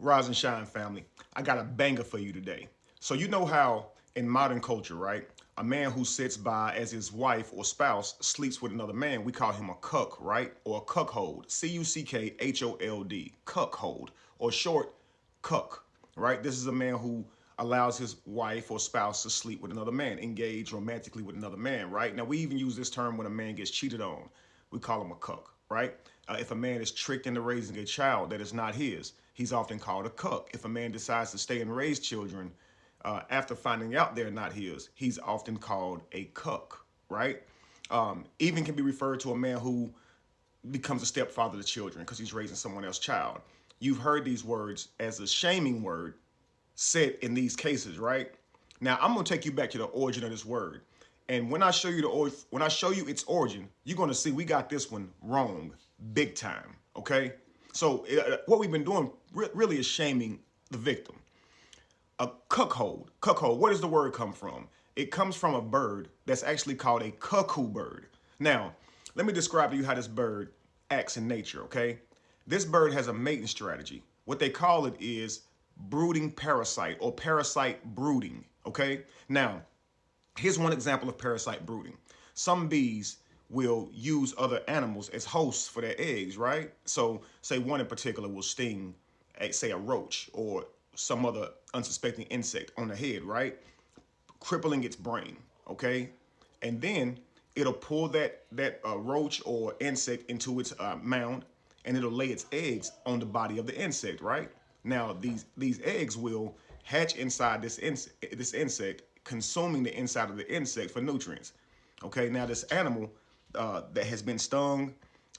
Rise and shine, family. I got a banger for you today. So you know how in modern culture, right? A man who sits by as his wife or spouse sleeps with another man, we call him a cuck, right? Or a cuckold. CUCKHOLD. Cuckold. Or short, cuck, right? This is a man who allows his wife or spouse to sleep with another man, engage romantically with another man, right? Now, we even use this term when a man gets cheated on. We call him a cuck, right? If a man is tricked into raising a child that is not his, he's often called a cuck. If a man decides to stay and raise children after finding out they're not his, he's often called a cuck, right? Even can be referred to a man who becomes a stepfather to children because he's raising someone else's child. You've heard these words as a shaming word said in these cases, right? Now I'm gonna take you back to the origin of this word, and when I show you its origin, you're gonna see we got this one wrong, big time. Okay, so what we've been doing really is shaming the victim. A cuckold. Cuckold. Where does the word come from? It comes from a bird that's actually called a cuckoo bird. Now, let me describe to you how this bird acts in nature. Okay, this bird has a mating strategy. What they call it is brooding parasite or parasite brooding. Okay, now here's one example of parasite brooding. Some bees will use other animals as hosts for their eggs, right? So say one in particular will sting, say a roach or some other unsuspecting insect on the head, right? Crippling its brain, okay? And then it'll pull that roach or insect into its mound, and it'll lay its eggs on the body of the insect, right? Now these eggs will hatch inside this insect, consuming the inside of the insect for nutrients. Okay, now this animal that has been stung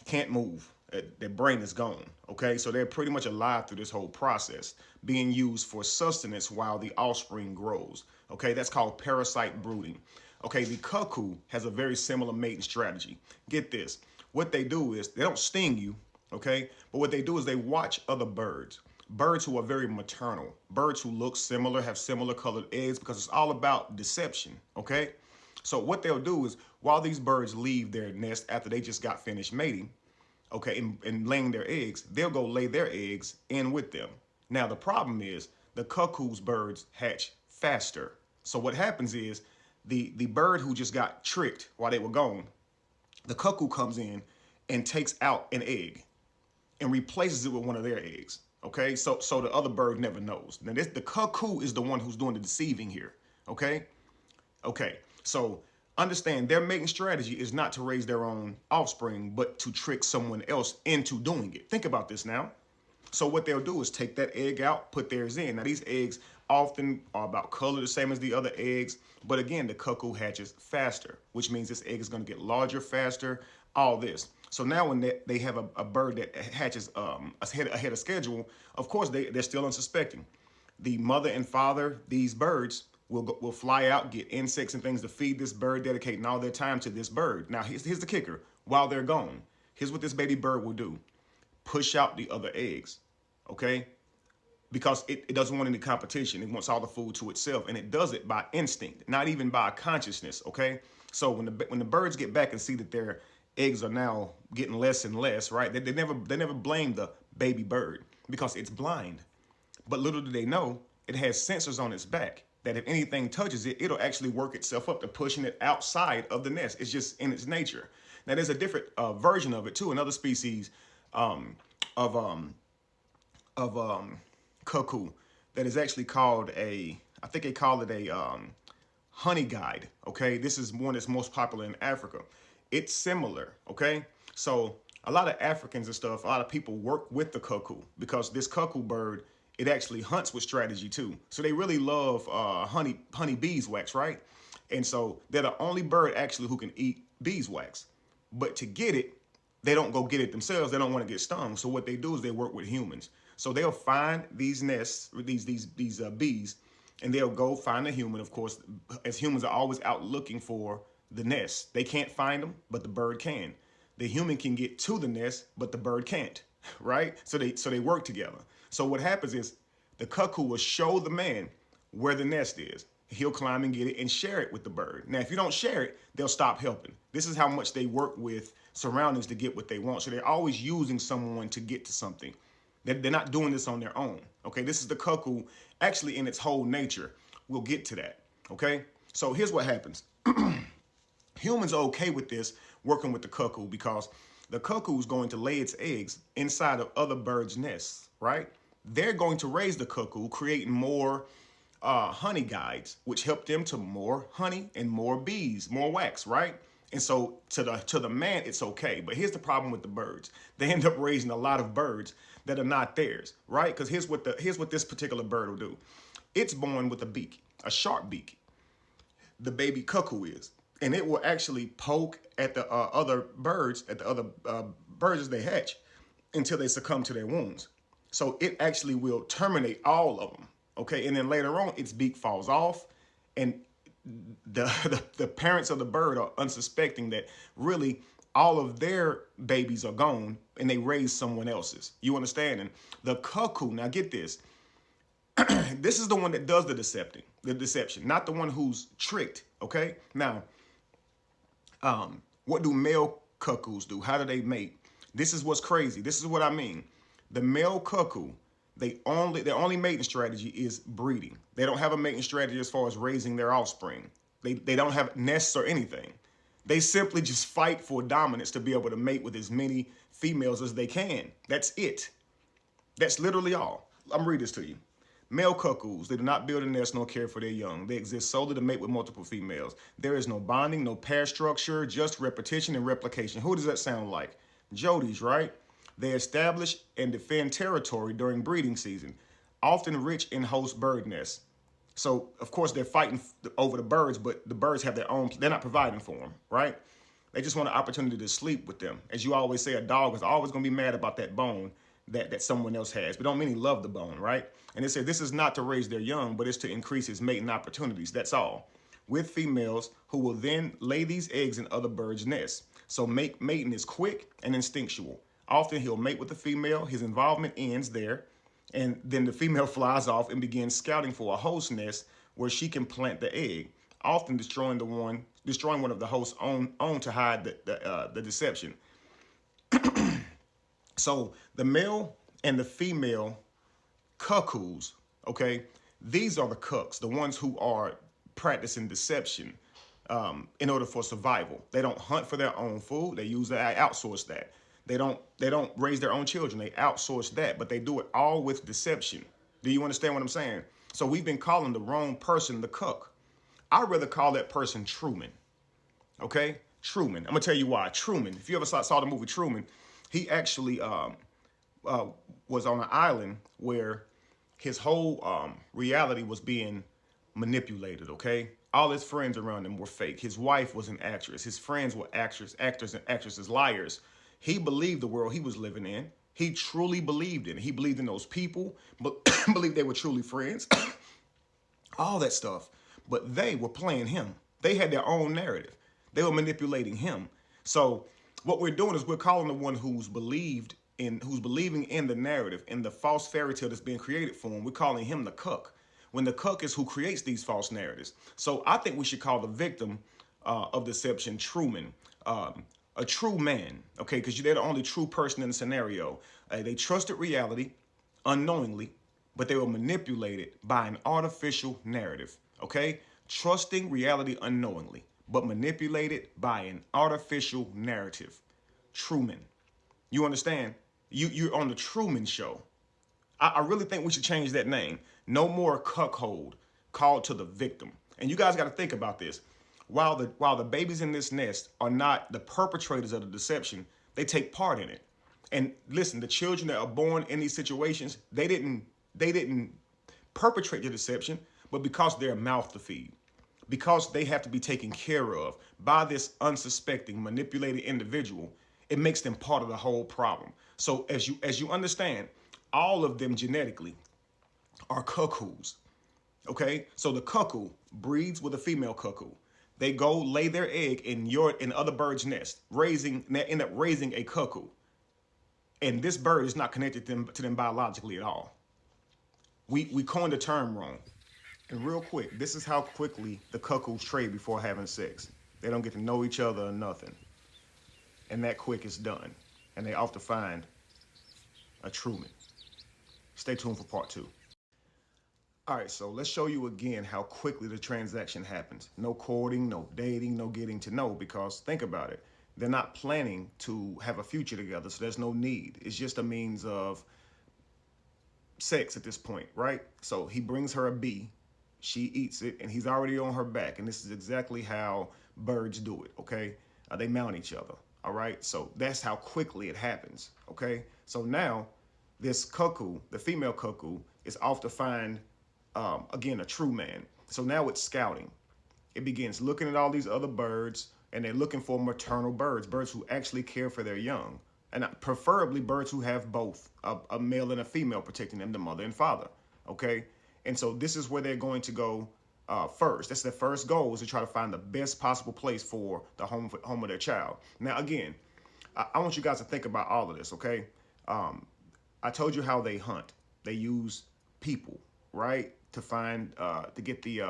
can't move. Their brain is gone. Okay, so they're pretty much alive through this whole process, being used for sustenance while the offspring grows. Okay, that's called parasite brooding. Okay, the cuckoo has a very similar mating strategy. Get this. What they do is they don't sting you, okay? But what they do is they watch other birds. Birds who are very maternal, birds who look similar, have similar colored eggs, because it's all about deception, okay? So what they'll do is while these birds leave their nest after they just got finished mating, okay, and laying their eggs, they'll go lay their eggs in with them. Now, the problem is the cuckoo's birds hatch faster. So what happens is the bird who just got tricked while they were gone, the cuckoo comes in and takes out an egg and replaces it with one of their eggs. Okay, so the other bird never knows. Now the cuckoo is the one who's doing the deceiving here. Okay, so understand their mating strategy is not to raise their own offspring, but to trick someone else into doing it. Think about this now. So what they'll do is take that egg out, put theirs in. Now these eggs often are about color the same as the other eggs, but again, the cuckoo hatches faster, which means this egg is going to get larger faster, all this. So now when they have a bird that hatches ahead of schedule, of course they're still unsuspecting. The mother and father, these birds, will fly out, get insects and things to feed this bird, dedicating all their time to this bird. Now here's the kicker. While they're gone, here's what this baby bird will do. Push out the other eggs, okay? Because it doesn't want any competition. It wants all the food to itself, and it does it by instinct, not even by consciousness, okay? So when the birds get back and see that their eggs are now getting less and less, right? They never blame the baby bird because it's blind. But little do they know, it has sensors on its back that if anything touches it, it'll actually work itself up to pushing it outside of the nest. It's just in its nature. Now there's a different version of it too. Another species of cuckoo that is actually called I think they call it a honey guide. Okay, this is one that's most popular in Africa. It's similar, okay? So a lot of Africans and stuff, a lot of people work with the cuckoo because this cuckoo bird, it actually hunts with strategy too. So they really love honey beeswax, right? And so they're the only bird actually who can eat beeswax. But to get it, they don't go get it themselves. They don't want to get stung. So what they do is they work with humans. So they'll find these nests, these bees, and they'll go find a human. Of course, as humans are always out looking for the nest. They can't find them, but the bird can. The human can get to the nest, but the bird can't, right? So they work together. So what happens is the cuckoo will show the man where the nest is. He'll climb and get it and share it with the bird. Now, if you don't share it, they'll stop helping. This is how much they work with surroundings to get what they want. So they're always using someone to get to something. They're not doing this on their own. Okay, this is the cuckoo actually in its whole nature. We'll get to that. Okay, so here's what happens. Humans are okay with this working with the cuckoo because the cuckoo is going to lay its eggs inside of other birds' nests, right? They're going to raise the cuckoo, creating more honey guides, which help them to more honey and more bees, more wax, right? And so to the man, it's okay. But here's the problem with the birds. They end up raising a lot of birds that are not theirs, right? Because here's what this particular bird will do. It's born with a beak, a sharp beak. The baby cuckoo is. And it will actually poke at the other birds, at the other birds as they hatch until they succumb to their wounds. So it actually will terminate all of them, okay? And then later on, its beak falls off, and the parents of the bird are unsuspecting that really all of their babies are gone, and they raise someone else's. You understand? And the cuckoo, now get this, this is the one that does the deception, not the one who's tricked, okay? Now, what do male cuckoos do? How do they mate? This is what's crazy. This is what I mean. The male cuckoo, their only mating strategy is breeding. They don't have a mating strategy as far as raising their offspring. They don't have nests or anything. They simply just fight for dominance to be able to mate with as many females as they can. That's it. That's literally all. I'm gonna read this to you. Male cuckoos, they do not build a nest nor care for their young. They exist solely to mate with multiple females. There is no bonding, no pair structure, just repetition and replication. Who does that sound like? Jodies, right? They establish and defend territory during breeding season, often rich in host bird nests. So, of course, they're fighting over the birds, but the birds have their own, they're not providing for them, right? They just want an opportunity to sleep with them. As you always say, a dog is always going to be mad about that bone that someone else has, but don't mean he loved the bone, right? And they say this is not to raise their young, but it's to increase his mating opportunities. That's all. With females who will then lay these eggs in other birds' nests. So mating is quick and instinctual. Often he'll mate with the female, his involvement ends there, and then the female flies off and begins scouting for a host nest where she can plant the egg, often destroying one of the host's own to hide the deception. So the male and the female cuckoos, okay, these are the cucks, the ones who are practicing deception in order for survival. They don't hunt for their own food. They outsource that. They don't raise their own children. They outsource that, but they do it all with deception. Do you understand what I'm saying? So we've been calling the wrong person the cuck. I'd rather call that person Truman. Okay? Truman. I'm gonna tell you why. Truman, if you ever saw the movie Truman, he actually was on an island where his whole reality was being manipulated, okay? All his friends around him were fake. His wife was an actress. His friends were actors and actresses, liars. He believed the world he was living in. He truly believed in it. He believed in those people, but believed they were truly friends, all that stuff. But they were playing him. They had their own narrative. They were manipulating him. So what we're doing is we're calling the one who's believing in the narrative, in the false fairy tale that's being created for him. We're calling him the cuck, when the cuck is who creates these false narratives. So I think we should call the victim of deception Truman, a true man, okay? Because they're the only true person in the scenario. They trusted reality unknowingly, but they were manipulated by an artificial narrative, okay? Trusting reality unknowingly, but manipulated by an artificial narrative. Truman. You understand? You're on the Truman Show. I really think we should change that name. No more cuckold, called to the victim. And you guys got to think about this. While the babies in this nest are not the perpetrators of the deception, they take part in it. And listen, the children that are born in these situations, they didn't perpetrate the deception, but because they're a mouth to feed, because they have to be taken care of by this unsuspecting, manipulated individual, it makes them part of the whole problem. So as you understand, all of them genetically are cuckoos. Okay, so the cuckoo breeds with a female cuckoo. They go lay their egg in other birds' nest, end up raising a cuckoo. And this bird is not connected to them biologically at all. We coined the term wrong. And real quick, this is how quickly the cuckoos trade before having sex. They don't get to know each other or nothing. And that quick is done. And they off to find a Truman. Stay tuned for part 2. All right, so let's show you again how quickly the transaction happens. No courting, no dating, no getting to know, because think about it. They're not planning to have a future together, so there's no need. It's just a means of sex at this point, right? So he brings her a bee, she eats it, and he's already on her back. And this is exactly how birds do it, okay? They mount each other, all right? So that's how quickly it happens, okay? So now this cuckoo, the female cuckoo, is off to find, again, a true man. So now it's scouting. It begins looking at all these other birds, and they're looking for maternal birds, birds who actually care for their young, and preferably birds who have both a male and a female protecting them, the mother and father. Okay, and so this is where they're going to go first. That's their first goal, is to try to find the best possible place for the home of their child. Now, again, I want you guys to think about all of this. Okay, I told you how they hunt. They use people, right, to find to get the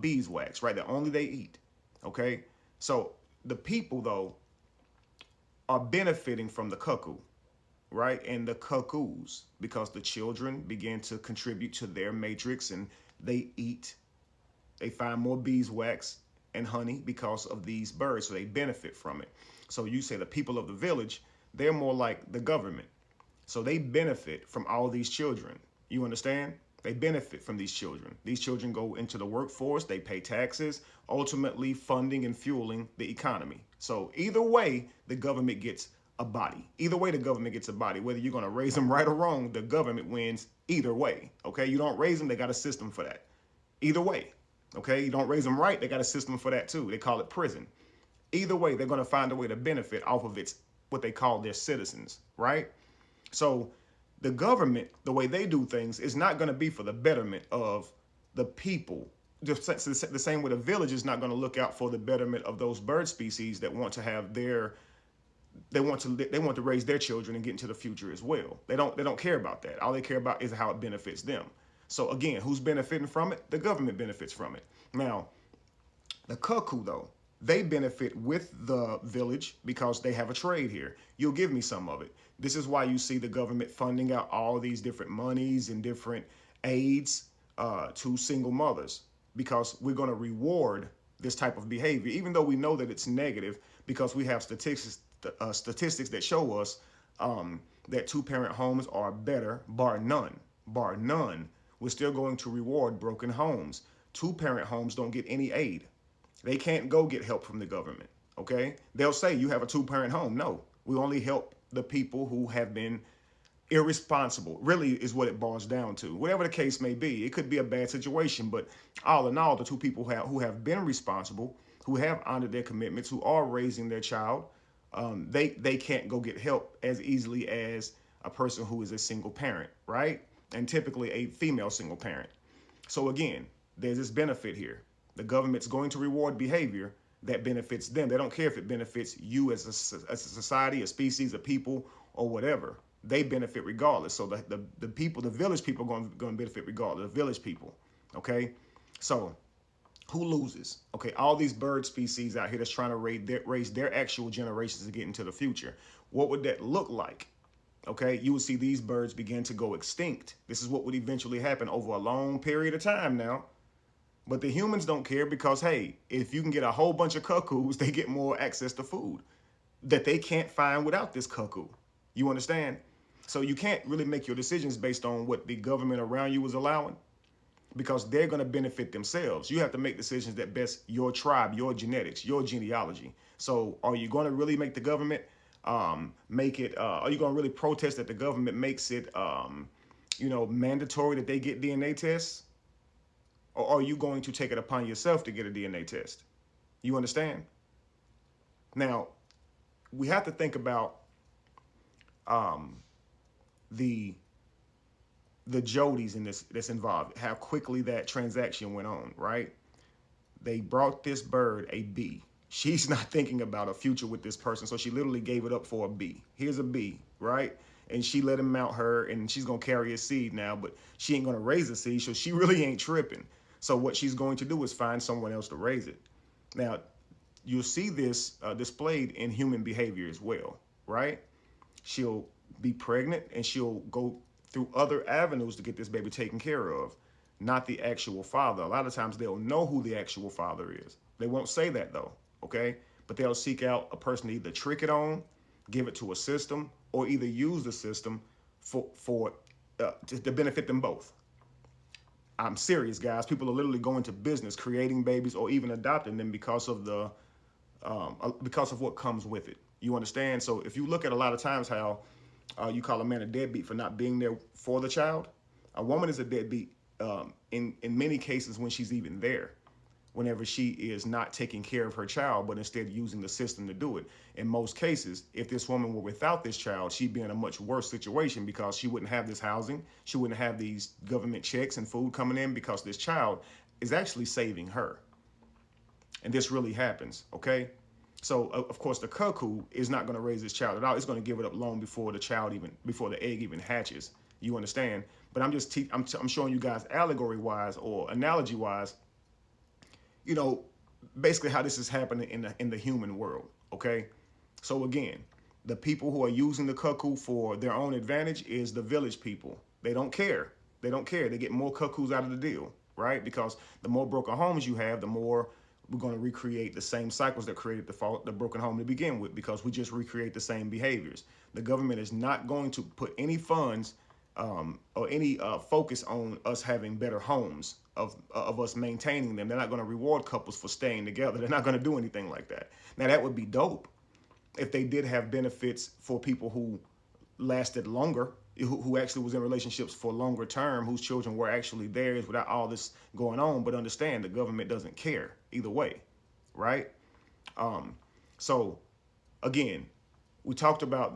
beeswax, right? That only they eat. Okay, so the people though are benefiting from the cuckoo, right? And the cuckoos, because the children begin to contribute to their matrix and they eat, they find more beeswax and honey because of these birds, so they benefit from it. So you say the people of the village, they're more like the government. So they benefit from all these children. You understand? They benefit from these children. These children go into the workforce, they pay taxes, ultimately funding and fueling the economy. So either way, the government gets a body. Either way, the government gets a body. Whether you're going to raise them right or wrong, the government wins either way. Okay, you don't raise them, they got a system for that. Either way, okay, you don't raise them right, they got a system for that too. They call it prison. Either way, they're going to find a way to benefit off of its what they call their citizens, right? So the government, the way they do things, is not going to be for the betterment of the people. The same way the village is not going to look out for the betterment of those bird species that want to have they want to raise their children and get into the future as well. They don't care about that. All they care about is how it benefits them. So again, who's benefiting from it? The government benefits from it. Now, the cuckoo though, they benefit with the village because they have a trade here. You'll give me some of it. This is why you see the government funding out all these different monies and different aids to single mothers, because we're going to reward this type of behavior, even though we know that it's negative, because we have statistics that show us that two-parent homes are better, bar none. Bar none. We're still going to reward broken homes. Two-parent homes don't get any aid. They can't go get help from the government, okay? They'll say you have a two-parent home. No, we only help the people who have been irresponsible, really is what it boils down to. Whatever the case may be, it could be a bad situation, but all in all, the two people who have been responsible, who have honored their commitments, who are raising their child, they can't go get help as easily as a person who is a single parent, right? And typically a female single parent. So again, there's this benefit here. The government's going to reward behavior that benefits them. They don't care if it benefits you as a society, a species, a people, or whatever. They benefit regardless. So the people, the village people are going to benefit regardless, the village people, okay? So who loses? Okay, all these bird species out here that's trying to raise their actual generations to get into the future. What would that look like? Okay, you would see these birds begin to go extinct. This is what would eventually happen over a long period of time now. But the humans don't care because, hey, if you can get a whole bunch of cuckoos, they get more access to food that they can't find without this cuckoo. You understand? So you can't really make your decisions based on what the government around you is allowing, because they're going to benefit themselves. You have to make decisions that best your tribe, your genetics, your genealogy. So are you going to really make the government are you going to really protest that the government makes it, mandatory that they get DNA tests? Or are you going to take it upon yourself to get a DNA test? You understand? Now, we have to think about the Jodies in this that's involved, how quickly that transaction went on, right? They brought this bird a bee. She's not thinking about a future with this person, so she literally gave it up for a bee. Here's a bee, right? And she let him mount her, and she's gonna carry a seed now, but she ain't gonna raise a seed, so she really ain't tripping. So what she's going to do is find someone else to raise it. Now, you'll see this displayed in human behavior as well, right? She'll be pregnant and she'll go through other avenues to get this baby taken care of, not the actual father. A lot of times they'll know who the actual father is. They won't say that though, okay? But they'll seek out a person to either trick it on, give it to a system, or either use the system to benefit them both. I'm serious, guys. People are literally going to business creating babies or even adopting them because of what comes with it. You understand? So if you look at a lot of times how you call a man a deadbeat for not being there for the child, a woman is a deadbeat in many cases when she's even there, whenever she is not taking care of her child, but instead using the system to do it. In most cases, if this woman were without this child, she'd be in a much worse situation because she wouldn't have this housing. She wouldn't have these government checks and food coming in because this child is actually saving her. And this really happens, okay? So of course the cuckoo is not going to raise this child at all. It's going to give it up long before before the egg even hatches. You understand? But I'm showing you guys allegory wise or analogy wise, you know, basically how this is happening in the human world. Okay. So again, the people who are using the cuckoo for their own advantage is the village people. They don't care. They don't care. They get more cuckoos out of the deal, right? Because the more broken homes you have, the more we're going to recreate the same cycles that created the broken home to begin with, because we just recreate the same behaviors. The government is not going to put any funds or any focus on us having better homes, of us maintaining them. They're not going to reward couples for staying together. They're not going to do anything like that. Now, that would be dope if they did have benefits for people who lasted longer, who actually was in relationships for longer term, whose children were actually theirs without all this going on. But understand, the government doesn't care either way, right? So again, we talked about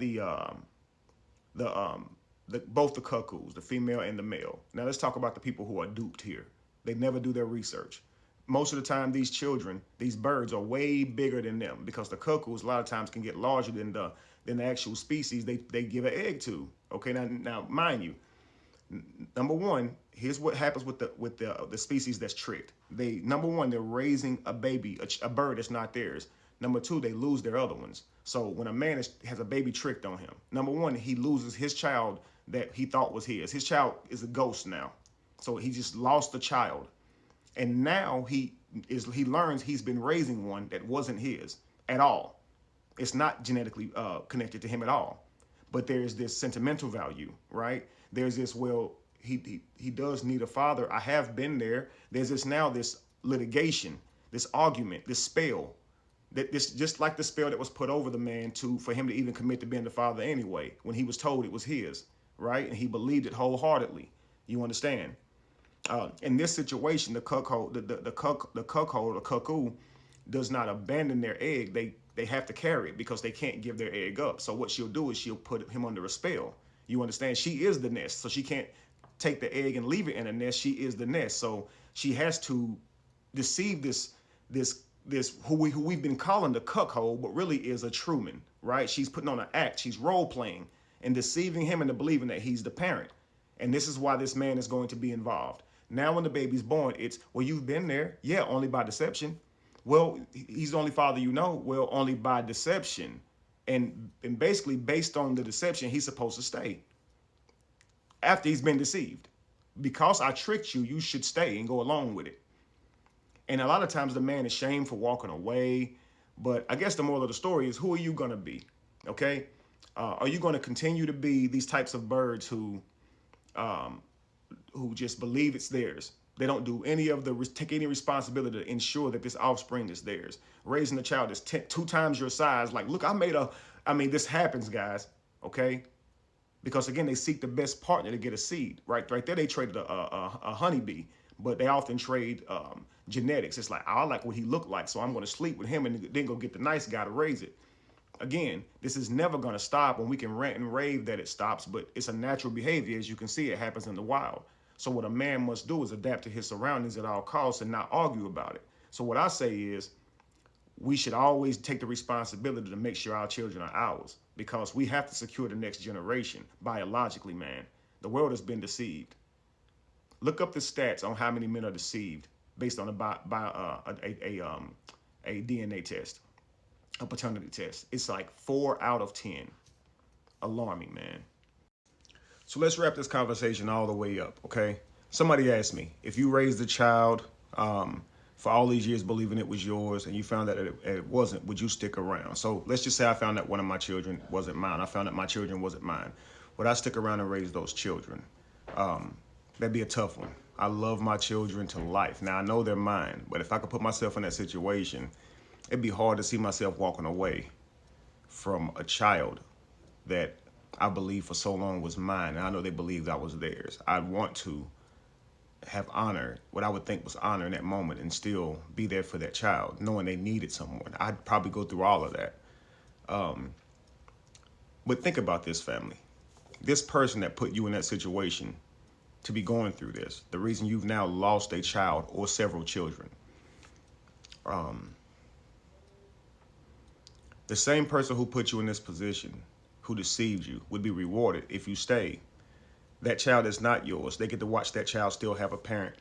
both the cuckoos, the female and the male. Now let's talk about the people who are duped here. They never do their research. Most of the time, these children, these birds, are way bigger than them, because the cuckoos a lot of times can get larger than the actual species they give an egg to. Okay, now mind you, number one, here's what happens with the species that's tricked. Number one, they're raising a baby, a bird that's not theirs. Number two, they lose their other ones. So when a man has a baby tricked on him, number one, he loses his child that he thought was his. His child is a ghost now. So he just lost the child. And now he learns he's been raising one that wasn't his at all. It's not genetically connected to him at all. But there's this sentimental value, right? There's this, well, he does need a father. I have been there. There's this litigation, this argument, this spell, just like the spell that was put over the man for him to even commit to being the father anyway, when he was told it was his, right? And he believed it wholeheartedly. You understand? In this situation, the cuckold, the cuckold or cuckoo does not abandon their egg. They have to carry it because they can't give their egg up. So what she'll do is she'll put him under a spell. You understand? She is the nest, so she can't take the egg and leave it in a nest. She is the nest, so she has to deceive this who we've been calling the cuckold, but really is a Truman, right? She's putting on an act. She's role playing and deceiving him into believing that he's the parent. And this is why this man is going to be involved. Now, when the baby's born, it's, well, you've been there. Yeah, only by deception. Well, he's the only father you know. Well, only by deception. And basically, based on the deception, he's supposed to stay after he's been deceived. Because I tricked you, you should stay and go along with it. And a lot of times the man is shamed for walking away. But I guess the moral of the story is, who are you going to be? Okay? Are you going to continue to be these types of birds who just believe it's theirs? They don't do take any responsibility to ensure that this offspring is theirs. Raising a child that's 2 times your size, like, look, this happens, guys, okay? Because again, they seek the best partner to get a seed, right? Right there, they traded a honeybee, but they often trade genetics. It's like, I like what he looked like, so I'm going to sleep with him and then go get the nice guy to raise it. Again, this is never going to stop, and we can rant and rave that it stops, but it's a natural behavior. As you can see, it happens in the wild. So what a man must do is adapt to his surroundings at all costs and not argue about it. So what I say is, we should always take the responsibility to make sure our children are ours, because we have to secure the next generation biologically, man. The world has been deceived. Look up the stats on how many men are deceived based on a DNA test, a paternity test. It's like 4 out of 10. Alarming, man. So let's wrap this conversation all the way up, okay? Somebody asked me, if you raised a child for all these years believing it was yours and you found that it wasn't, would you stick around? So let's just say I found that one of my children wasn't mine. I found that my children wasn't mine. Would I stick around and raise those children? That'd be a tough one. I love my children to life. Now, I know they're mine, but if I could put myself in that situation, it'd be hard to see myself walking away from a child that I believed for so long was mine, and I know they believed I was theirs. I'd want to have honor, what I would think was honor in that moment, and still be there for that child, knowing they needed someone. I'd probably go through all of that. But think about this, family. This person that put you in that situation to be going through this, the reason you've now lost a child or several children, the same person who put you in this position, who deceived you, would be rewarded if you stay. That child is not yours. They get to watch that child still have a parent,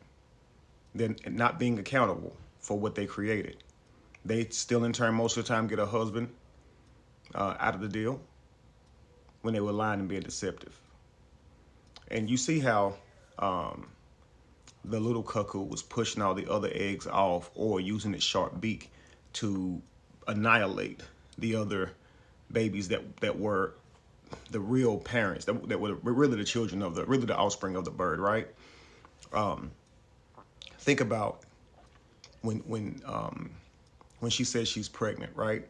then not being accountable for what they created. They still, in turn, most of the time get a husband out of the deal when they were lying and being deceptive. And you see how the little cuckoo was pushing all the other eggs off or using its sharp beak to annihilate the other babies that were the real parents, that were really the children of really the offspring of the bird, right? Think about when she says she's pregnant, right?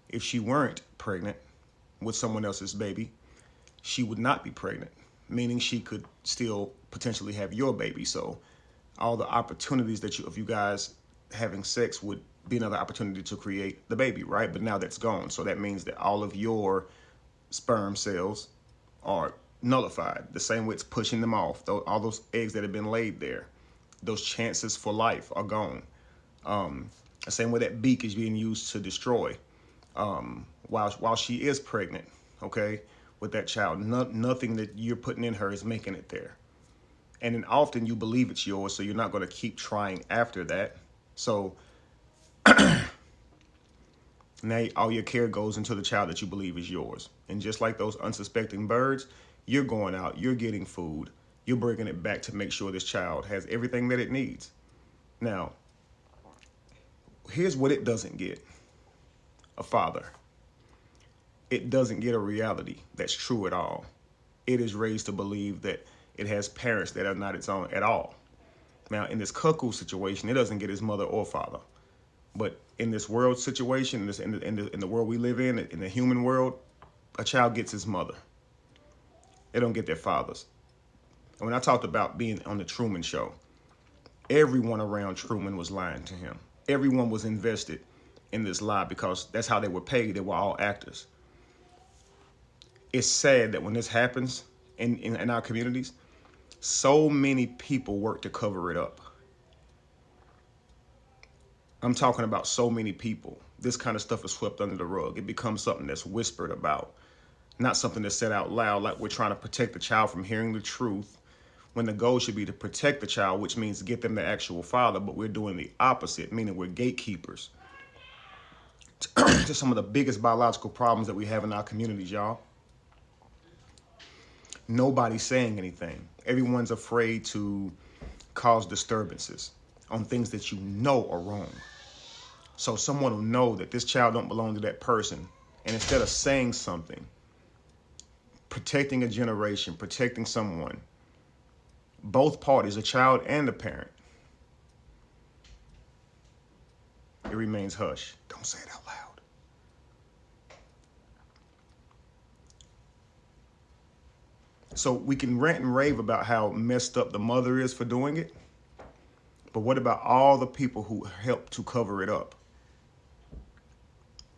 If she weren't pregnant with someone else's baby, she would not be pregnant, meaning she could still potentially have your baby. So all the opportunities that of you guys having sex would be another opportunity to create the baby, right? But now that's gone. So that means that all of your sperm cells are nullified. The same way it's pushing them off. All those eggs that have been laid there, those chances for life are gone. The same way that beak is being used to destroy. While she is pregnant, okay, with that child, nothing that you're putting in her is making it there. And then often you believe it's yours, so you're not going to keep trying after that. So now all your care goes into the child that you believe is yours. And just like those unsuspecting birds, you're going out, you're getting food, you're bringing it back to make sure this child has everything that it needs. Now, here's what it doesn't get: a father. It doesn't get a reality that's true at all. It is raised to believe that it has parents that are not its own at all. Now, in this cuckoo situation, it doesn't get his mother or father. But in this world situation, in the world we live in the human world, a child gets his mother. They don't get their fathers. And when I talked about being on the Truman Show, everyone around Truman was lying to him. Everyone was invested in this lie because that's how they were paid. They were all actors. It's sad that when this happens in our communities, so many people work to cover it up. I'm talking about so many people. This kind of stuff is swept under the rug. It becomes something that's whispered about, not something that's said out loud, like we're trying to protect the child from hearing the truth, when the goal should be to protect the child, which means to get them the actual father, but we're doing the opposite, meaning we're gatekeepers to some of the biggest biological problems that we have in our communities, y'all. Nobody's saying anything. Everyone's afraid to cause disturbances on things that you know are wrong. So someone will know that this child don't belong to that person. And instead of saying something, protecting a generation, protecting someone, both parties, a child and a parent, it remains hush. Don't say it out loud. So we can rant and rave about how messed up the mother is for doing it. But what about all the people who helped to cover it up?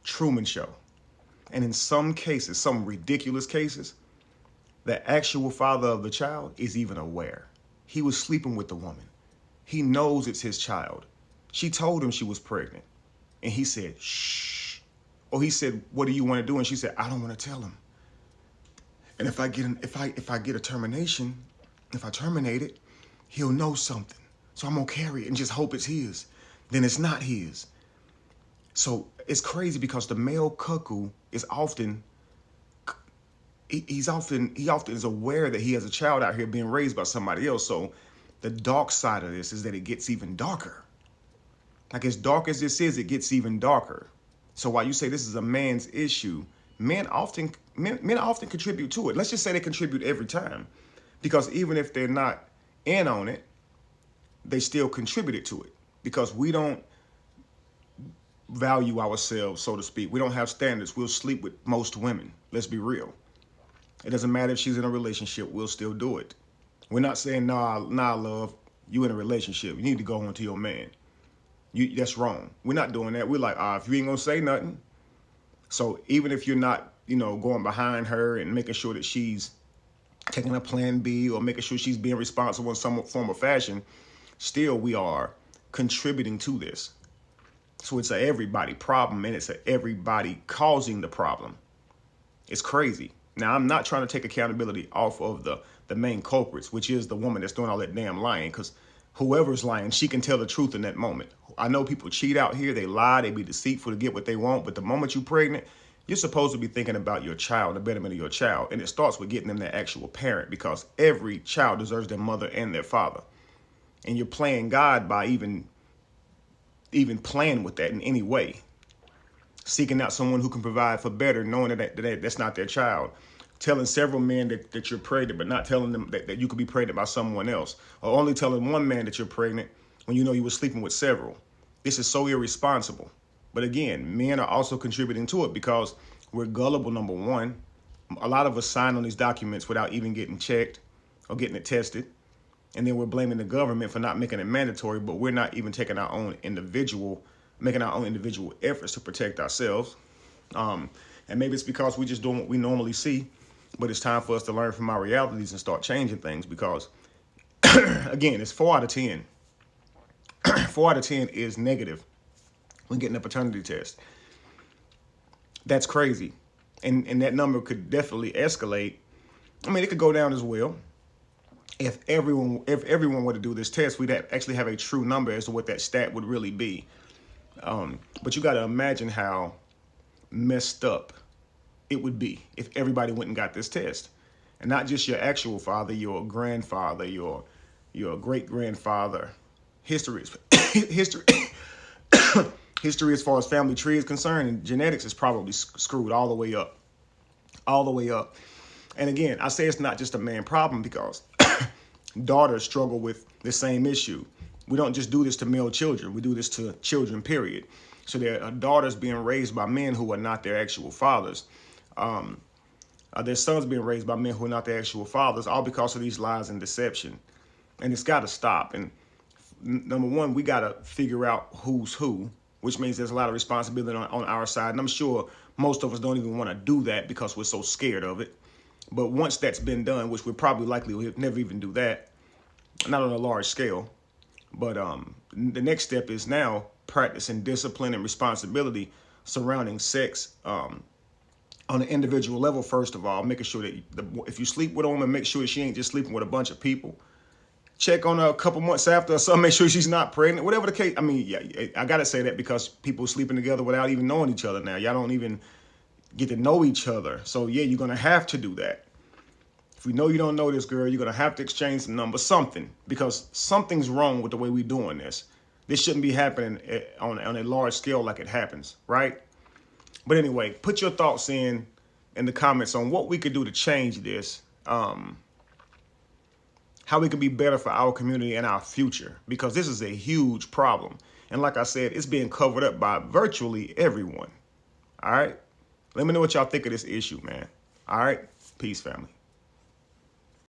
Truman Show. And in some cases, some ridiculous cases, the actual father of the child is even aware. He was sleeping with the woman. He knows it's his child. She told him she was pregnant. And he said, shh. Or he said, what do you want to do? And she said, I don't want to tell him. And if I get a termination, if I terminate it, he'll know something. So I'm gonna carry it and just hope it's his. Then it's not his. So it's crazy because the male cuckoo is often, he often is aware that he has a child out here being raised by somebody else. So the dark side of this is that it gets even darker. Like, as dark as this is, it gets even darker. So while you say this is a man's issue, men often contribute to it. Let's just say they contribute every time, because even if they're not in on it, they still contributed to it, because we don't value ourselves, so to speak. We don't have standards. We'll sleep with most women. Let's be real. It doesn't matter if she's in a relationship. We'll still do it. We're not saying, nah, love, you in a relationship. You need to go on to your man. That's wrong. We're not doing that. We're like, if you ain't going to say nothing. So even if you're not, going behind her and making sure that she's taking a plan B or making sure she's being responsible in some form or fashion, still we are contributing to this. So it's a everybody problem, and it's a everybody causing the problem. It's crazy. Now, I'm not trying to take accountability off of the main culprits, which is the woman that's doing all that damn lying, because whoever's lying, she can tell the truth in that moment. I know people cheat out here. They lie. They be deceitful to get what they want. But the moment you're pregnant, you're supposed to be thinking about your child, the betterment of your child. And it starts with getting them their actual parent, because every child deserves their mother and their father. And you're playing God by even playing with that in any way. Seeking out someone who can provide for better, knowing that that's not their child. Telling several men that you're pregnant, but not telling them that you could be pregnant by someone else. Or only telling one man that you're pregnant when you know you were sleeping with several. This is so irresponsible. But again, men are also contributing to it because we're gullible, number one. A lot of us sign on these documents without even getting checked or getting it tested. And then we're blaming the government for not making it mandatory, but we're not even taking making our own individual efforts to protect ourselves. And maybe it's because we just doing what we normally see, but it's time for us to learn from our realities and start changing things, because again, it's 4 out of 10. 4 out of 10 is negative when getting a paternity test. That's crazy. And that number could definitely escalate. I mean, it could go down as well. If everyone were to do this test, we'd actually have a true number as to what that stat would really be. But you got to imagine how messed up it would be if everybody went and got this test. And not just your actual father, your grandfather, your great grandfather. History as far as family tree is concerned, and genetics is probably screwed all the way up. And again, I say it's not just a man problem, because daughters struggle with the same issue. We don't just do this to male children. We do this to children, period. So there are daughters being raised by men who are not their actual fathers. Their sons being raised by men who are not their actual fathers, all because of these lies and deception. And it's got to stop. And number one, we got to figure out who's who, which means there's a lot of responsibility on our side. And I'm sure most of us don't even want to do that because we're so scared of it. But once that's been done, which we're probably likely will never even do that, not on a large scale, but the next step is now practicing discipline and responsibility surrounding sex on an individual level. First of all, making sure that if you sleep with a woman, make sure she ain't just sleeping with a bunch of people. Check on her a couple months after or something, make sure she's not pregnant, whatever the case. I mean, yeah, I got to say that because people sleeping together without even knowing each other now. Y'all don't even get to know each other. So yeah, you're going to have to do that. If we know you don't know this girl, you're going to have to exchange some numbers, something, because something's wrong with the way we're doing this. This shouldn't be happening on a large scale like it happens, right? But anyway, put your thoughts in the comments on what we could do to change this, how we can be better for our community and our future, because this is a huge problem. And like I said, it's being covered up by virtually everyone. All right? Let me know what y'all think of this issue, man. All right? Peace, family.